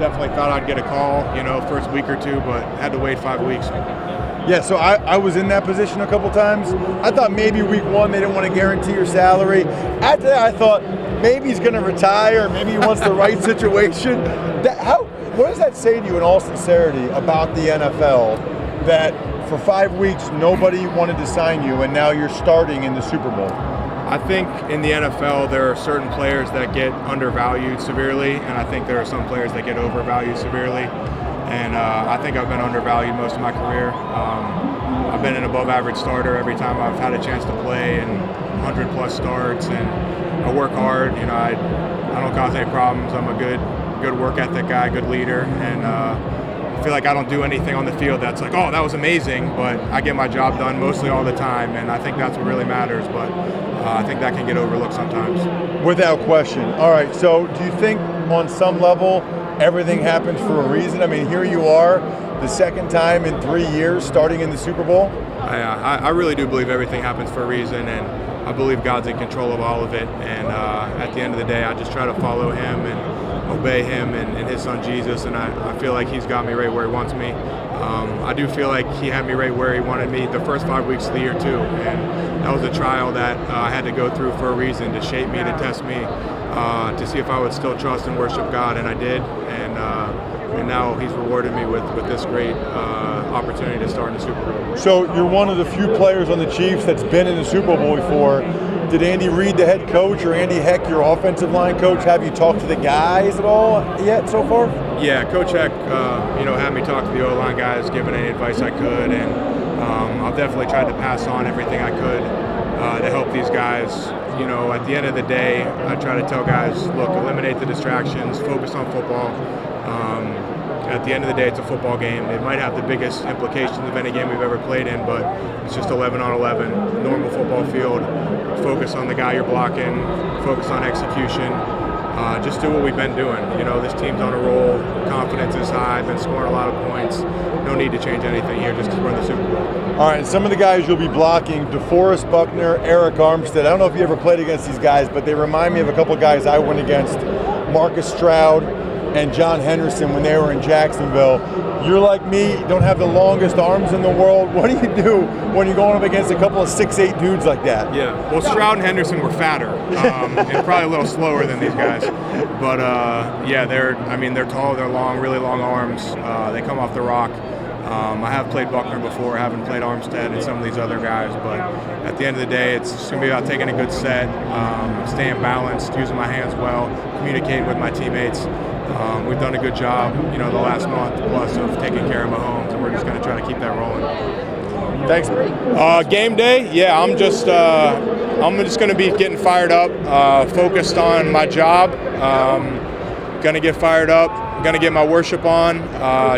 definitely thought I'd get a call, first week or two, but had to wait 5 weeks. Yeah, so I was in that position a couple times. I thought maybe week one they didn't want to guarantee your salary. After that, I thought maybe he's going to retire, maybe he wants the right situation. What does that say to you in all sincerity about the NFL that for 5 weeks nobody wanted to sign you and now you're starting in the Super Bowl? I think in the NFL there are certain players that get undervalued severely, and I think there are some players that get overvalued severely. And I think I've been undervalued most of my career. I've been an above-average starter every time I've had a chance to play, and 100-plus starts. And I work hard. I don't cause any problems. I'm a good work ethic guy, good leader, and I feel like I don't do anything on the field that's like, oh, that was amazing. But I get my job done mostly all the time, and I think that's what really matters. But I think that can get overlooked sometimes. Without question. All right. So, do you think on some level everything happens for a reason? I mean, here you are, the second time in 3 years starting in the Super Bowl. I really do believe everything happens for a reason, and I believe God's in control of all of it. And at the end of the day, I just try to follow Him and obey Him and His Son Jesus, and I feel like He's got me right where He wants me. I do feel like He had me right where He wanted me the first 5 weeks of the year too, and that was a trial that I had to go through for a reason, to shape me, to test me, to see if I would still trust and worship God, and I did. And now He's rewarded me with this great opportunity to start in the Super Bowl. So you're one of the few players on the Chiefs that's been in the Super Bowl before. Did Andy Reid, the head coach, or Andy Heck, your offensive line coach, have you talked to the guys at all yet so far? Yeah, Coach Heck, had me talk to the O-line guys, given any advice I could, and I've definitely tried to pass on everything I could to help these guys. At the end of the day, I try to tell guys, look, eliminate the distractions, focus on football. At the end of the day, it's a football game. It might have the biggest implications of any game we've ever played in, but it's just 11 on 11, normal football field. Focus on the guy you're blocking, focus on execution. Just do what we've been doing. This team's on a roll, confidence is high, been scoring a lot of points. No need to change anything here just because we're in the Super Bowl. All right, and some of the guys you'll be blocking, DeForest Buckner, Eric Armstead. I don't know if you ever played against these guys, but they remind me of a couple of guys I went against, Marcus Stroud and John Henderson, when they were in Jacksonville. You're like me, don't have the longest arms in the world. What do you do when you're going up against a couple of 6'8" dudes like that? Yeah, well, Stroud and Henderson were fatter and probably a little slower than these guys. But they're tall, they're long, really long arms. They come off the rock. I have played Buckner before, I haven't played Armstead and some of these other guys, but at the end of the day, it's going to be about taking a good set, staying balanced, using my hands well, communicating with my teammates. We've done a good job, the last month plus of taking care of Mahomes, and we're just going to try to keep that rolling. Thanks. Game day, yeah, I'm just going to be getting fired up, focused on my job, going to get fired up, going to get my worship on,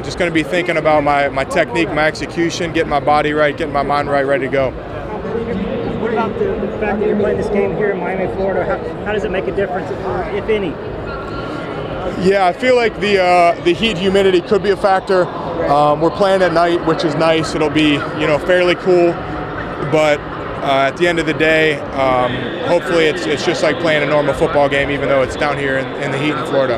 just going to be thinking about my technique, my execution, getting my body right, getting my mind right, ready to go. What about the fact that you're playing this game here in Miami, Florida? How does it make a difference, if any? Yeah, I feel like the heat, humidity could be a factor. We're playing at night, which is nice. It'll be fairly cool, but at the end of the day, hopefully it's just like playing a normal football game, even though it's down here in the heat in Florida.